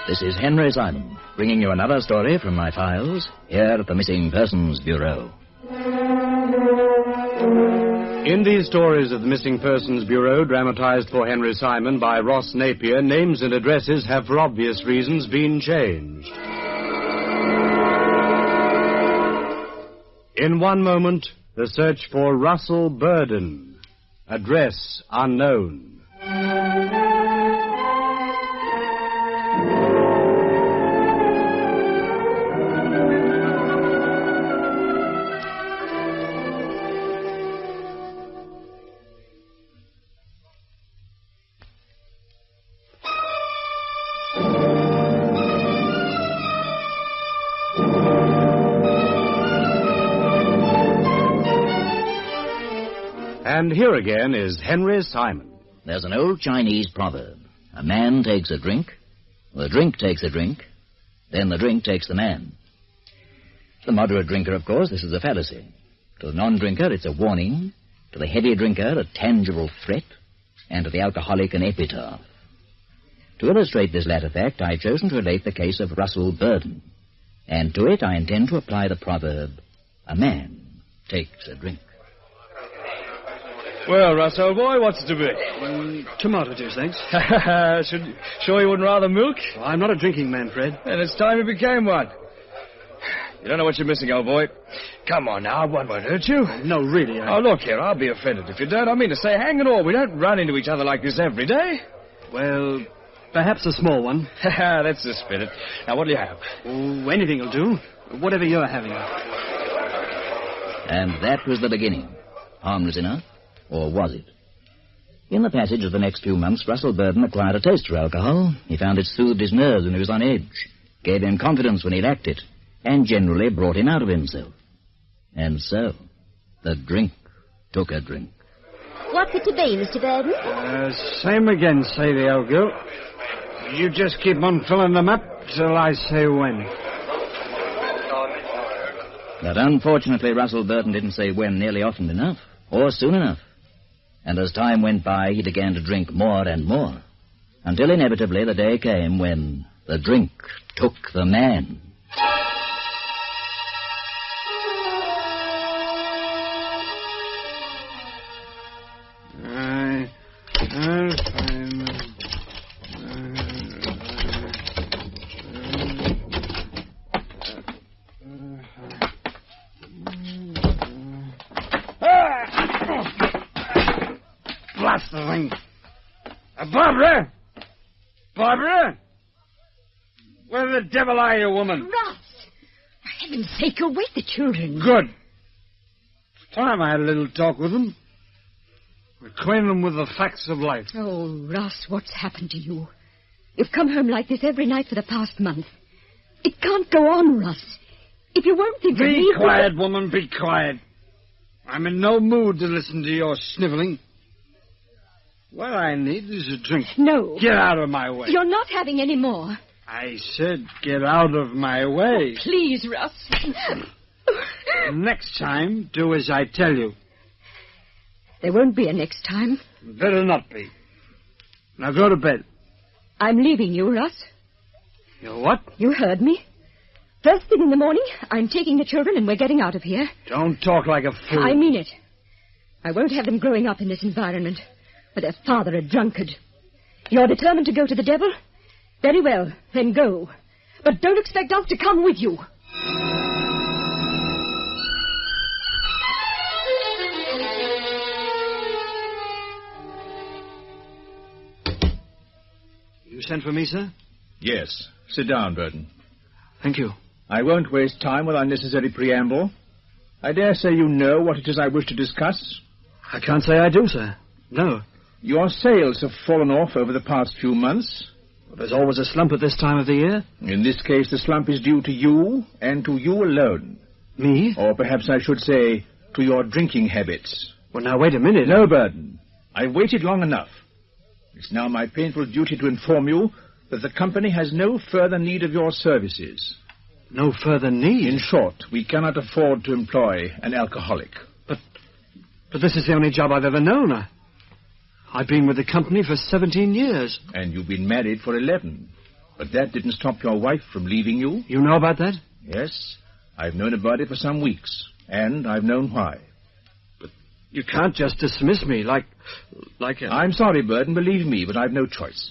This is Henry Simon, bringing you another story from my files here at the Missing Persons Bureau. In these stories of the Missing Persons Bureau, dramatized for Henry Simon by Ross Napier, names and addresses have, for obvious reasons, been changed. In one moment, the search for Russell Burdon. Address unknown. And here again is Henry Simon. There's an old Chinese proverb. A man takes a drink, the drink takes a drink, then the drink takes the man. To the moderate drinker, of course, this is a fallacy. To the non-drinker, it's a warning. To the heavy drinker, a tangible threat. And to the alcoholic, an epitaph. To illustrate this latter fact, I've chosen to relate the case of Russell Burdon. And to it, I intend to apply the proverb, a man takes a drink. Well, Russ, old boy, what's it to be? Tomato juice, thanks. Sure you wouldn't rather milk? Well, I'm not a drinking man, Fred. And it's time you became one. You don't know what you're missing, old boy. Come on now, one won't hurt you. No, really, Oh, look here, I'll be offended if you don't. I mean to say, hang it all, we don't run into each other like this every day. Well, perhaps a small one. That's the spirit. Now, what'll you have? Oh, anything will do. Whatever you're having. And that was the beginning. Harmless enough. Or was it? In the passage of the next few months, Russell Burdon acquired a taste for alcohol. He found it soothed his nerves when he was on edge, gave him confidence when he lacked it, and generally brought him out of himself. And so, the drink took a drink. What's it to be, Mr. Burdon? Same again, say the old girl. You just keep on filling them up till I say when. But unfortunately, Russell Burdon didn't say when nearly often enough, or soon enough. And as time went by, he began to drink more and more, until inevitably the day came when the drink took the man. Blast the thing. Barbara! Barbara! Where the devil are you, woman? Russ! For heaven's sake, you'll wake the children. Good. It's time I had a little talk with them. Acquaint them with the facts of life. Oh, Russ, what's happened to you? You've come home like this every night for the past month. It can't go on, Russ. If you won't think of me... Be quiet, woman, be quiet. I'm in no mood to listen to your sniveling. What I need is a drink. No. Get out of my way. You're not having any more. I said get out of my way. Please, Russ. Next time, do as I tell you. There won't be a next time. Better not be. Now go to bed. I'm leaving you, Russ. You what? You heard me. First thing in the morning, I'm taking the children and we're getting out of here. Don't talk like a fool. I mean it. I won't have them growing up in this environment with their father a drunkard. You're determined to go to the devil? Very well, then go. But don't expect us to come with you. You sent for me, sir? Yes. Sit down, Burdon. Thank you. I won't waste time with unnecessary preamble. I dare say you know what it is I wish to discuss. I can't say I do, sir. No. Your sales have fallen off over the past few months. Well, there's always a slump at this time of the year. In this case, the slump is due to you, and to you alone. Me? Or perhaps I should say, to your drinking habits. Well, now, wait a minute. No, Burdon. I've waited long enough. It's now my painful duty to inform you that the company has no further need of your services. No further need? In short, we cannot afford to employ an alcoholic. But this is the only job I've ever known. I've been with the company for 17 years. And you've been married for 11. But that didn't stop your wife from leaving you. You know about that? Yes, I've known about it for some weeks, and I've known why. You can't just dismiss me like I'm sorry, Burdon, believe me, but I've no choice.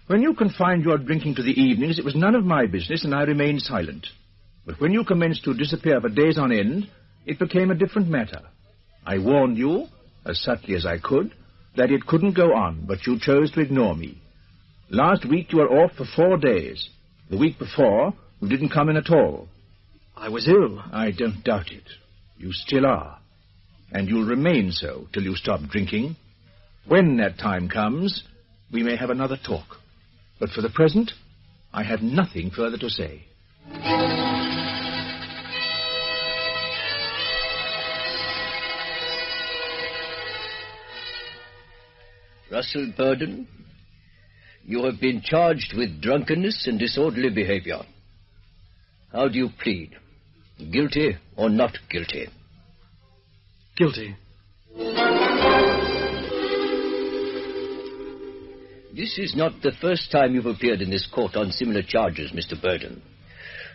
When you confined your drinking to the evenings, it was none of my business, and I remained silent. But when you commenced to disappear for days on end, it became a different matter. I warned you, as subtly as I could, that it couldn't go on, but you chose to ignore me. Last week you were off for 4 days. The week before, you didn't come in at all. I was ill. I don't doubt it. You still are. And you'll remain so till you stop drinking. When that time comes, we may have another talk. But for the present, I have nothing further to say. Russell Burdon, you have been charged with drunkenness and disorderly behavior. How do you plead? Guilty or not guilty? Guilty. This is not the first time you've appeared in this court on similar charges, Mr. Burdon.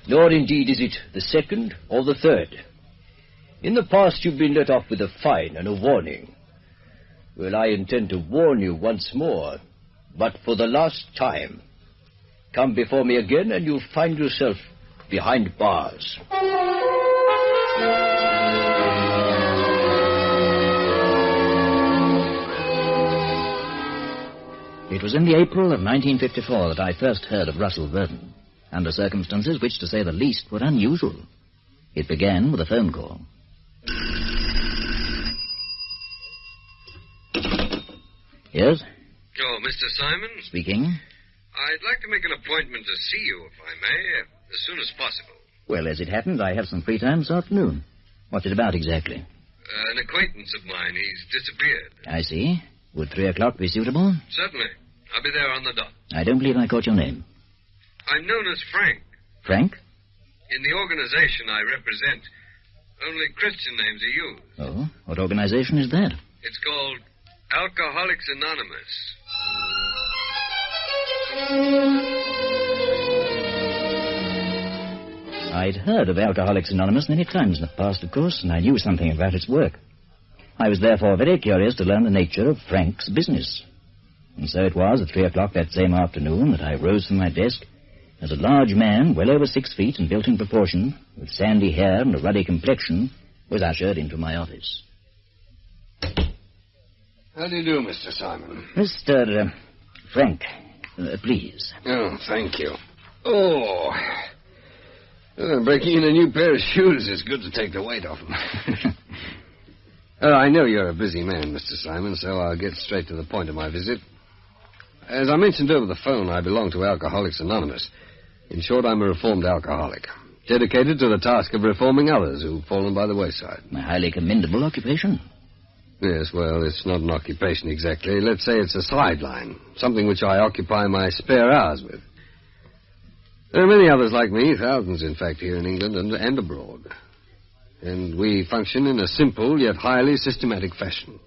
Nor, indeed, is it the second or the third. In the past, you've been let off with a fine and a warning. Well, I intend to warn you once more, but for the last time. Come before me again, and you'll find yourself behind bars. It was in the April of 1954 that I first heard of Russell Burdon, under circumstances which, to say the least, were unusual. It began with a phone call. Yes? Oh, Mr. Simon? Speaking. I'd like to make an appointment to see you, if I may, as soon as possible. Well, as it happens, I have some free time this afternoon. What's it about exactly? An acquaintance of mine. He's disappeared. I see. Would 3 o'clock be suitable? Certainly. I'll be there on the dot. I don't believe I caught your name. I'm known as Frank. Frank? In the organization I represent, only Christian names are used. Oh, what organization is that? It's called Alcoholics Anonymous. I'd heard of Alcoholics Anonymous many times in the past, of course, and I knew something about its work. I was therefore very curious to learn the nature of Frank's business. And so it was at 3 o'clock that same afternoon that I rose from my desk as a large man, well over 6 feet and built in proportion, with sandy hair and a ruddy complexion, was ushered into my office. How do you do, Mr. Simon? Mr. Frank, please. Oh, thank you. Oh, breaking in a new pair of shoes is good to take the weight off them. I know you're a busy man, Mr. Simon, so I'll get straight to the point of my visit. As I mentioned over the phone, I belong to Alcoholics Anonymous. In short, I'm a reformed alcoholic, dedicated to the task of reforming others who've fallen by the wayside. A highly commendable occupation. Yes, well, it's not an occupation exactly. Let's say it's a sideline, something which I occupy my spare hours with. There are many others like me, thousands, in fact, here in England and abroad. And we function in a simple yet highly systematic fashion.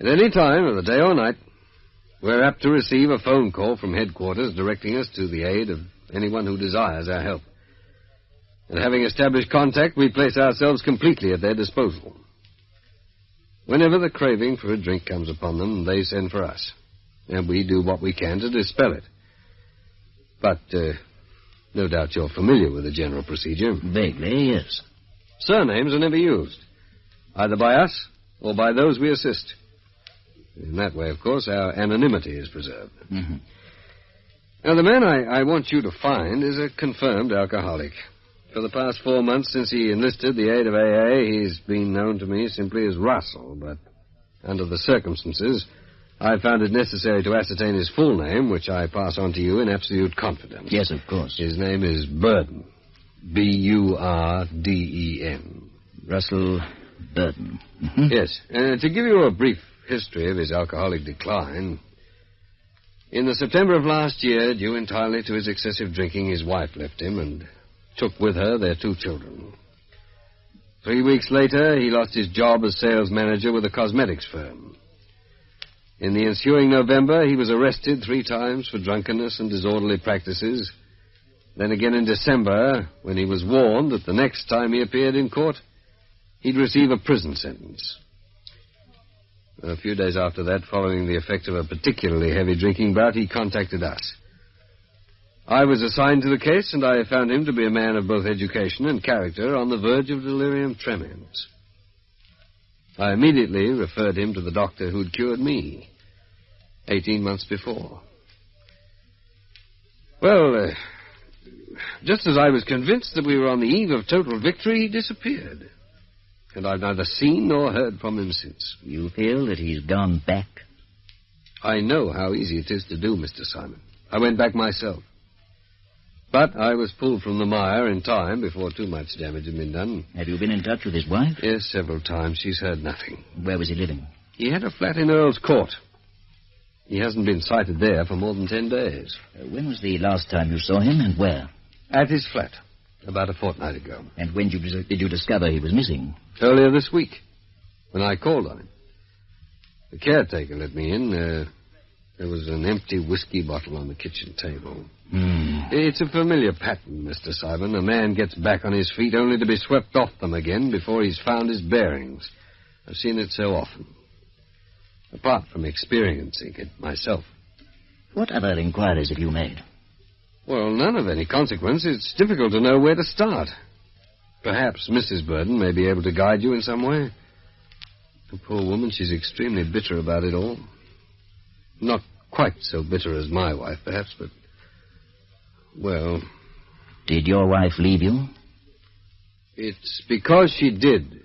At any time of the day or night, we're apt to receive a phone call from headquarters directing us to the aid of anyone who desires our help. And having established contact, we place ourselves completely at their disposal. Whenever the craving for a drink comes upon them, they send for us. And we do what we can to dispel it. But, no doubt you're familiar with the general procedure. Vaguely, yes. Surnames are never used, either by us or by those we assist. In that way, of course, our anonymity is preserved. Mm-hmm. Now, the man I want you to find is a confirmed alcoholic. For the past 4 months since he enlisted the aid of AA, he's been known to me simply as Russell, but under the circumstances, I found it necessary to ascertain his full name, which I pass on to you in absolute confidence. Yes, of course. His name is Burdon. Burden. Russell Burdon. Mm-hmm. Yes. To give you a brief history of his alcoholic decline, in the September of last year, due entirely to his excessive drinking, his wife left him and took with her their 2 children. 3 weeks later, he lost his job as sales manager with a cosmetics firm. In the ensuing November, he was arrested 3 times for drunkenness and disorderly practices. Then again in December, when he was warned that the next time he appeared in court, he'd receive a prison sentence. A few days after that, following the effect of a particularly heavy drinking bout, he contacted us. I was assigned to the case, and I found him to be a man of both education and character on the verge of delirium tremens. I immediately referred him to the doctor who'd cured me 18 months before. Well, just as I was convinced that we were on the eve of total victory, he disappeared. And I've neither seen nor heard from him since. You feel that he's gone back? I know how easy it is to do, Mr. Simon. I went back myself. But I was pulled from the mire in time before too much damage had been done. Have you been in touch with his wife? Yes, several times. She's heard nothing. Where was he living? He had a flat in Earl's Court. He hasn't been sighted there for more than 10 days. When was the last time you saw him, and where? At his flat, about a fortnight ago. And when did you discover he was missing? Earlier this week, when I called on him. The caretaker let me in. There was an empty whiskey bottle on the kitchen table. It's a familiar pattern, Mr. Simon. A man gets back on his feet only to be swept off them again before he's found his bearings. I've seen it so often. Apart from experiencing it myself. What other inquiries have you made? Well, none of any consequence. It's difficult to know where to start. Perhaps Mrs. Burdon may be able to guide you in some way. The poor woman, she's extremely bitter about it all. Not quite so bitter as my wife, perhaps, but... Well... Did your wife leave you? It's because she did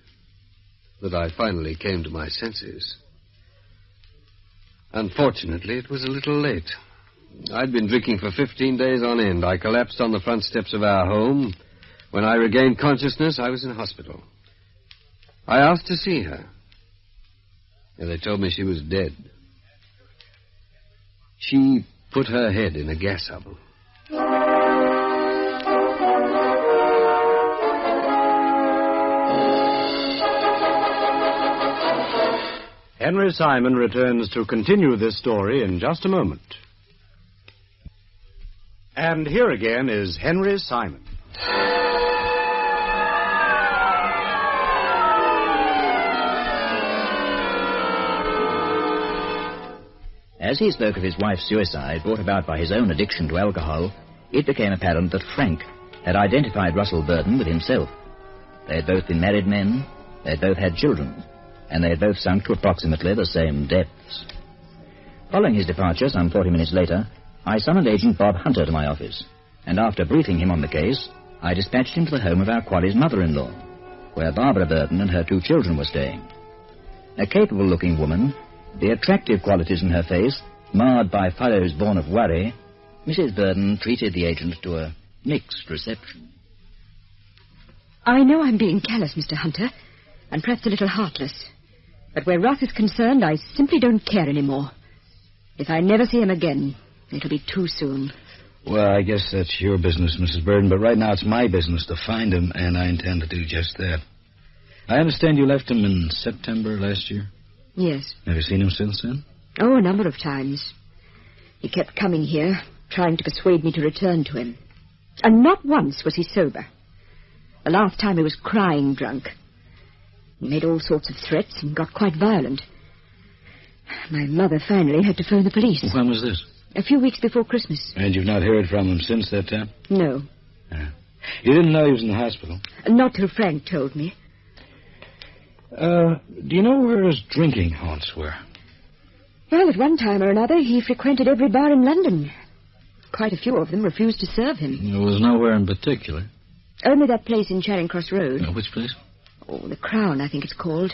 that I finally came to my senses. Unfortunately, it was a little late. I'd been drinking for 15 days on end. I collapsed on the front steps of our home. When I regained consciousness, I was in hospital. I asked to see her. And they told me she was dead. She put her head in a gas oven. Henry Simon returns to continue this story in just a moment. And here again is Henry Simon. As he spoke of his wife's suicide, brought about by his own addiction to alcohol, it became apparent that Frank had identified Russell Burdon with himself. They had both been married men, they had both had children, and they had both sunk to approximately the same depths. Following his departure, some 40 minutes later, I summoned Agent Bob Hunter to my office, and after briefing him on the case, I dispatched him to the home of our quarry's mother-in-law, where Barbara Burdon and her 2 children were staying. A capable-looking woman, the attractive qualities in her face marred by furrows born of worry, Mrs. Burdon treated the agent to a mixed reception. I know I'm being callous, Mr. Hunter, and perhaps a little heartless. But where Russ is concerned, I simply don't care anymore. If I never see him again, it'll be too soon. Well, I guess that's your business, Mrs. Burdon, but right now it's my business to find him, and I intend to do just that. I understand you left him in September last year? Yes. Have you seen him since then? Oh, a number of times. He kept coming here, trying to persuade me to return to him. And not once was he sober. The last time he was crying drunk. He made all sorts of threats and got quite violent. My mother finally had to phone the police. When was this? A few weeks before Christmas. And you've not heard from him since that time? No. You didn't know he was in the hospital? Not till Frank told me. Do you know where his drinking haunts were? Well, at one time or another, he frequented every bar in London. Quite a few of them refused to serve him. There was nowhere in particular. Only that place in Charing Cross Road. Which place? Oh, the Crown, I think it's called.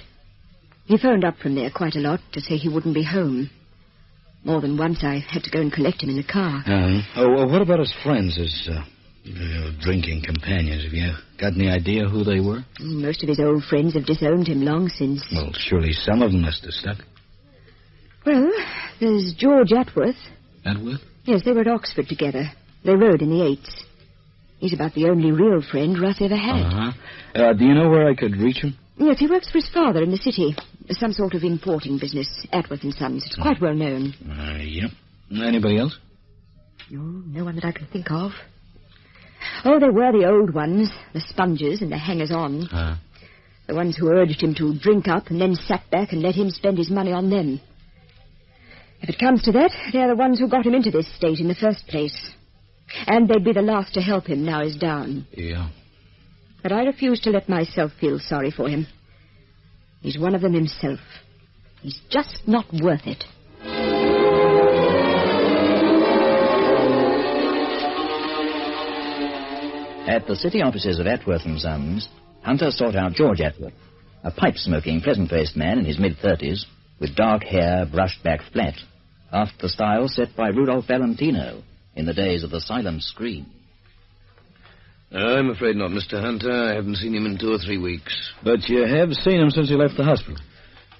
He phoned up from there quite a lot to say he wouldn't be home. More than once I had to go and collect him in the car. What about his friends, his drinking companions? Have you got any idea who they were? Most of his old friends have disowned him long since. Well, surely some of them must have stuck. Well, there's George Atworth. Atworth? Yes, they were at Oxford together. They rode in the 8s. He's about the only real friend Russ ever had. Do you know where I could reach him? Yes, he works for his father in the city. Some sort of importing business, Atworth & Sons. It's quite well known. Yep. Anybody else? No one that I can think of. Oh, there were the old ones, the sponges and the hangers-on. The ones who urged him to drink up and then sat back and let him spend his money on them. If it comes to that, they're the ones who got him into this state in the first place. And they'd be the last to help him now he's down. Yeah. But I refuse to let myself feel sorry for him. He's one of them himself. He's just not worth it. At the city offices of Atworth & Sons, Hunter sought out George Atworth, a pipe-smoking, pleasant-faced man in his mid-30s, with dark hair brushed back flat, after the style set by Rudolph Valentino in the days of the silent screen. I'm afraid not, Mr. Hunter. I haven't seen him in 2 or 3 weeks. But you have seen him since he left the hospital.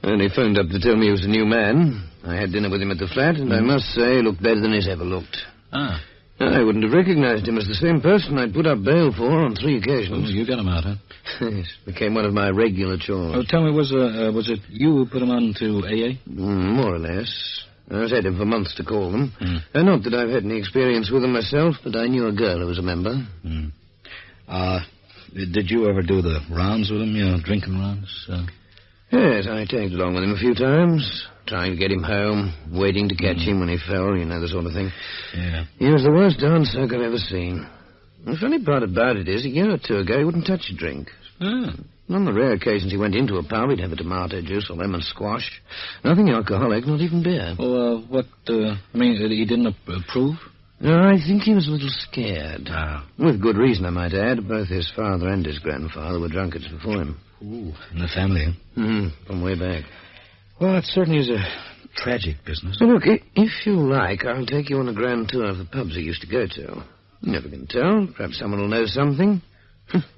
And he phoned up to tell me he was a new man. I had dinner with him at the flat, and I must say he looked better than he's ever looked. I wouldn't have recognized him as the same person I'd put up bail for on 3 occasions. Oh, you got him out, huh? Yes, became one of my regular chores. Oh, tell me, was it you who put him on to AA? More or less. I was at him for months to call them. Not that I've had any experience with them myself, but I knew a girl who was a member. Did you ever do the rounds with him, drinking rounds? Yes, I tagged along with him a few times, trying to get him home, waiting to catch him when he fell, the sort of thing. Yeah. He was the worst darn soak I've ever seen. The funny part about it is, a year or 2 ago, he wouldn't touch a drink. On the rare occasions he went into a pub, he'd have a tomato juice or lemon squash. Nothing alcoholic, not even beer. Well, he didn't approve? No, I think he was a little scared. With good reason, I might add. Both his father and his grandfather were drunkards before him. Ooh, in the family, huh? From way back. Well, it certainly is a tragic business. Well, look, if you like, I'll take you on a grand tour of the pubs he used to go to. You never can tell. Perhaps someone will know something.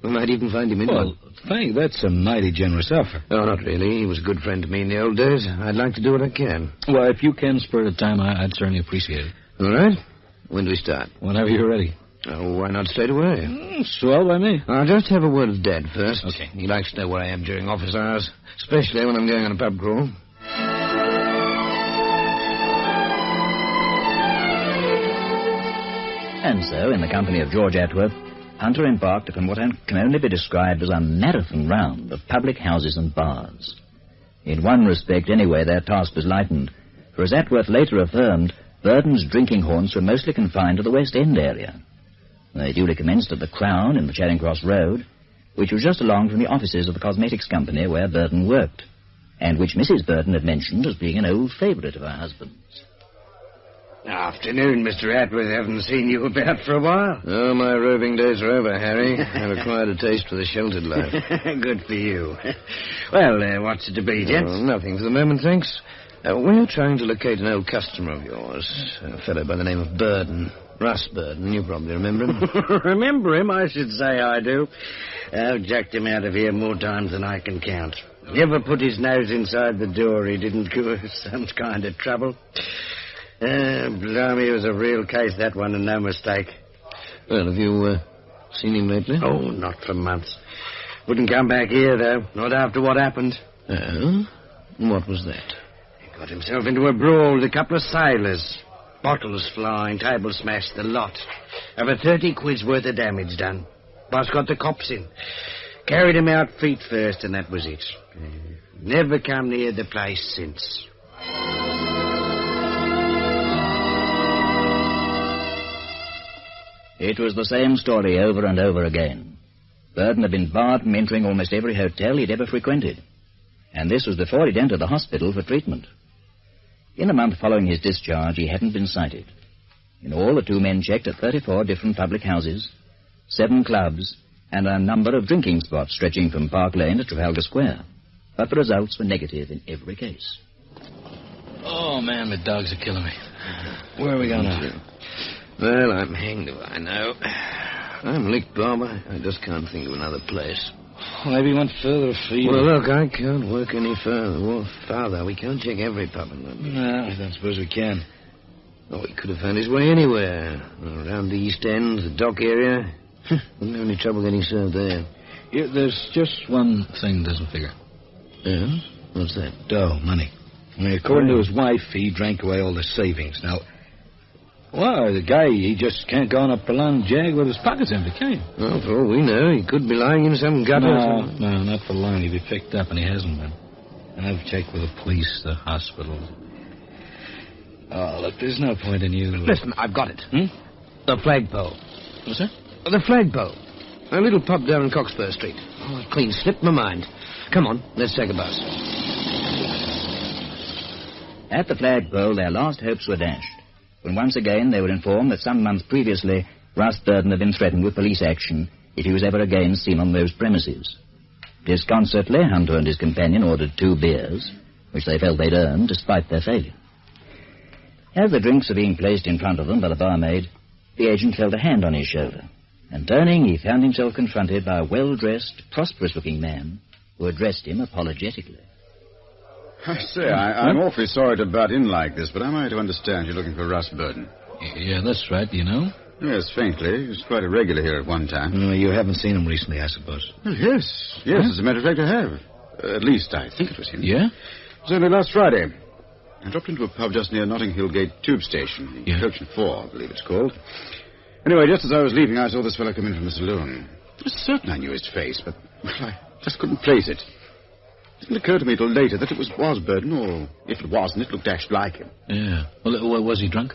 We might even find him in one. Thank, that's a mighty generous offer. Oh, not really. He was a good friend to me in the old days. I'd like to do what I can. Well, if you can spare the time, I'd certainly appreciate it. All right. When do we start? Whenever you're ready. Oh, why not straight away? Swell by me. I'll just have a word with Dad first. Okay. He likes to know where I am during office hours, especially when I'm going on a pub crawl. And so, in the company of George Atworth, Hunter embarked upon what can only be described as a marathon round of public houses and bars. In one respect, anyway, their task was lightened, for as Atworth later affirmed, Burdon's drinking haunts were mostly confined to the West End area. They duly commenced at the Crown in the Charing Cross Road, which was just along from the offices of the cosmetics company where Burdon worked, and which Mrs. Burdon had mentioned as being an old favourite of her husband's. Afternoon, Mr. Atworth. Haven't seen you about for a while. Oh, my roving days are over, Harry. I've acquired a taste for the sheltered life. Good for you. Well, what's it to be, gents? Nothing for the moment, thanks. We're trying to locate an old customer of yours, a fellow by the name of Burdon. Russ Burdon, you probably remember him. Remember him? I should say I do. I've jacked him out of here more times than I can count. Never put his nose inside the door he didn't cause some kind of trouble. Blimey, it was a real case, that one, and no mistake. Well, have you seen him lately? Oh, not for months. Wouldn't come back here, though, not after what happened. Oh? What was that? He got himself into a brawl with a couple of sailors. Bottles flying, tables smashed, the lot. Over 30 quid's worth of damage done. Boss got the cops in. Carried him out feet first, and that was it. Never come near the place since. It was the same story over and over again. Burdon had been barred from entering almost every hotel he'd ever frequented. And this was before he'd entered the hospital for treatment. In the month following his discharge, he hadn't been cited. In all, the two men checked at 34 different public houses, 7 clubs, and a number of drinking spots stretching from Park Lane to Trafalgar Square. But the results were negative in every case. Oh, man, the dogs are killing me. Where are we going now? Well, I'm hanged if I know. I'm licked, Bob. I just can't think of another place. Well, maybe he went further afield. Well, look, I can't work any farther. We can't check every pub in London. No, I don't suppose we can. Oh, he could have found his way anywhere. Around the East End, the dock area. Wouldn't have any trouble getting served there. Yeah, there's just one thing that doesn't figure. Yeah? What's that? Dough, money. I mean, according to his wife, he drank away all the savings. Now, well, the guy, he just can't go on a prolonged jag with his pockets empty, can he? Well, for all we know, he could be lying in some gutter or something. No, not for long. He'd be picked up, and he hasn't been. And I've checked with the police, the hospital. Oh, look, there's no point in you... Listen, I've got it. The flagpole. What's that? The flagpole. A little pub down on Cockspur Street. Oh, it clean slipped my mind. Come on, let's take a bus. At the flagpole, their last hopes were dashed, when once again they were informed that some months previously Russ Burdon had been threatened with police action if he was ever again seen on those premises. Disconsolately, Hunter and his companion ordered 2 beers, which they felt they'd earned despite their failure. As the drinks were being placed in front of them by the barmaid, the agent felt a hand on his shoulder, and turning, he found himself confronted by a well-dressed, prosperous-looking man who addressed him apologetically. I say, I'm awfully sorry to butt in like this, but am I to understand you're looking for Russ Burdon? Yeah, that's right. Do you know? Yes, faintly. He was quite a regular here at one time. You haven't seen him recently, I suppose. Well, yes, as a matter of fact, I have. At least, I think it was him. Yeah? It was only last Friday. I dropped into a pub just near Notting Hill Gate Tube Station, the Coach and 4, I believe it's called. Anyway, just as I was leaving, I saw this fellow come in from the saloon. I was certain I knew his face, but I just couldn't place it. It didn't occur to me till later that it was Burdon, or if it wasn't, it looked dashed like him. Yeah. Well, was he drunk?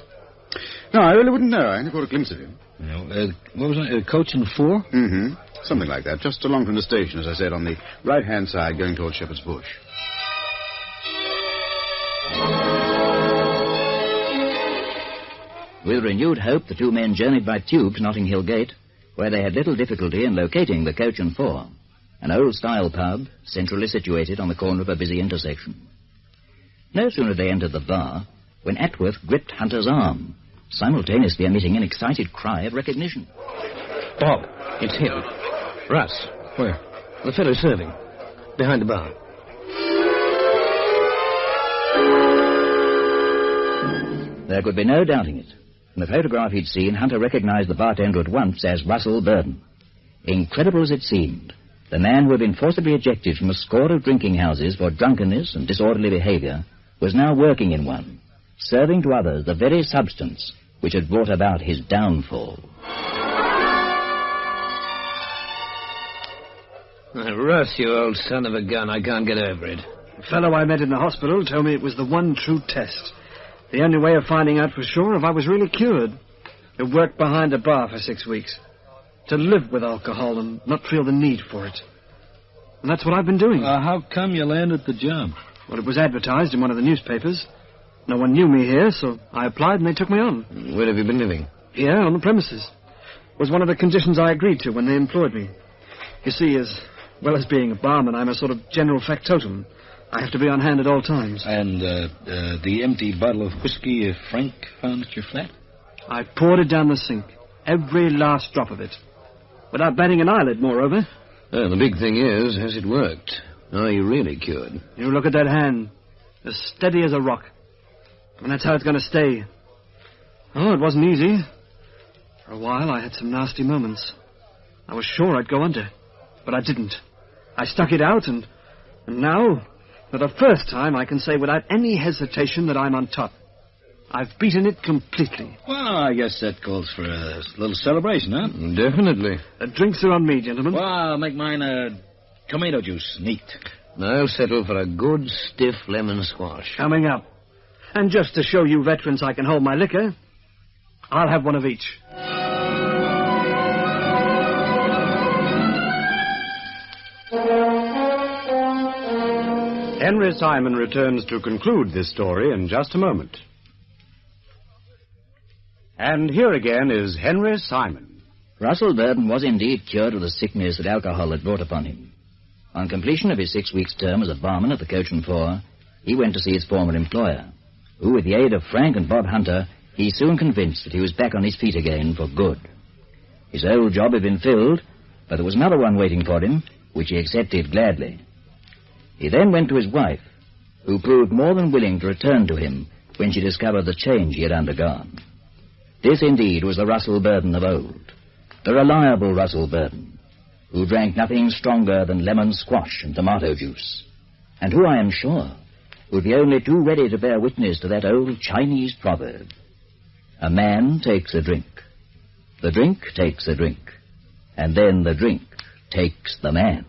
No, I really wouldn't know. I only caught a glimpse of him. What was it, Coach and 4? Mm-hmm. Something like that. Just along from the station, as I said, on the right-hand side, going towards Shepherd's Bush. With renewed hope, the 2 men journeyed by tube to Notting Hill Gate, where they had little difficulty in locating the Coach and 4, an old-style pub centrally situated on the corner of a busy intersection. No sooner had they entered the bar when Atworth gripped Hunter's arm, simultaneously emitting an excited cry of recognition. Bob, it's him. Russ. Where? The fellow serving. Behind the bar. There could be no doubting it. From the photograph he'd seen, Hunter recognized the bartender at once as Russell Burdon. Incredible as it seemed, the man who had been forcibly ejected from a score of drinking houses for drunkenness and disorderly behavior was now working in one, serving to others the very substance which had brought about his downfall. Russ, you old son of a gun, I can't get over it. The fellow I met in the hospital told me it was the one true test. The only way of finding out for sure if I was really cured. To work behind a bar for 6 weeks. To live with alcohol and not feel the need for it. And that's what I've been doing. How come you landed the job? Well, it was advertised in one of the newspapers. No one knew me here, so I applied and they took me on. Where have you been living? Here, on the premises. It was one of the conditions I agreed to when they employed me. You see, as well as being a barman, I'm a sort of general factotum. I have to be on hand at all times. And the empty bottle of whiskey Frank found at your flat? I poured it down the sink. Every last drop of it. Without batting an eyelid, moreover. Well, the big thing is, has it worked? Are you really cured? You look at that hand. As steady as a rock. And that's how it's going to stay. Oh, it wasn't easy. For a while, I had some nasty moments. I was sure I'd go under. But I didn't. I stuck it out, and now, for the first time, I can say without any hesitation that I'm on top. I've beaten it completely. Well, I guess that calls for a little celebration, huh? Definitely. The drinks are on me, gentlemen. Well, I'll make mine tomato juice, neat. I'll settle for a good, stiff lemon squash. Coming up. And just to show you veterans I can hold my liquor, I'll have one of each. Henry Simon returns to conclude this story in just a moment. And here again is Henry Simon. Russell Burdon was indeed cured of the sickness that alcohol had brought upon him. On completion of his 6 weeks' term as a barman at the Coach and 4, he went to see his former employer, who, with the aid of Frank and Bob Hunter, he soon convinced that he was back on his feet again for good. His old job had been filled, but there was another one waiting for him, which he accepted gladly. He then went to his wife, who proved more than willing to return to him when she discovered the change he had undergone. This, indeed, was the Russell Burdon of old, the reliable Russell Burdon, who drank nothing stronger than lemon squash and tomato juice. and who, I am sure, would be only too ready to bear witness to that old Chinese proverb. A man takes a drink, the drink takes a drink, and then the drink takes the man.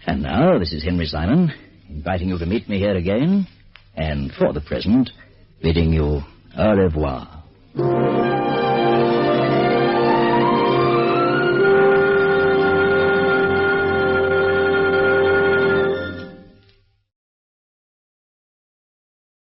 And now, this is Henry Simon, inviting you to meet me here again, and for the present, bidding you au revoir.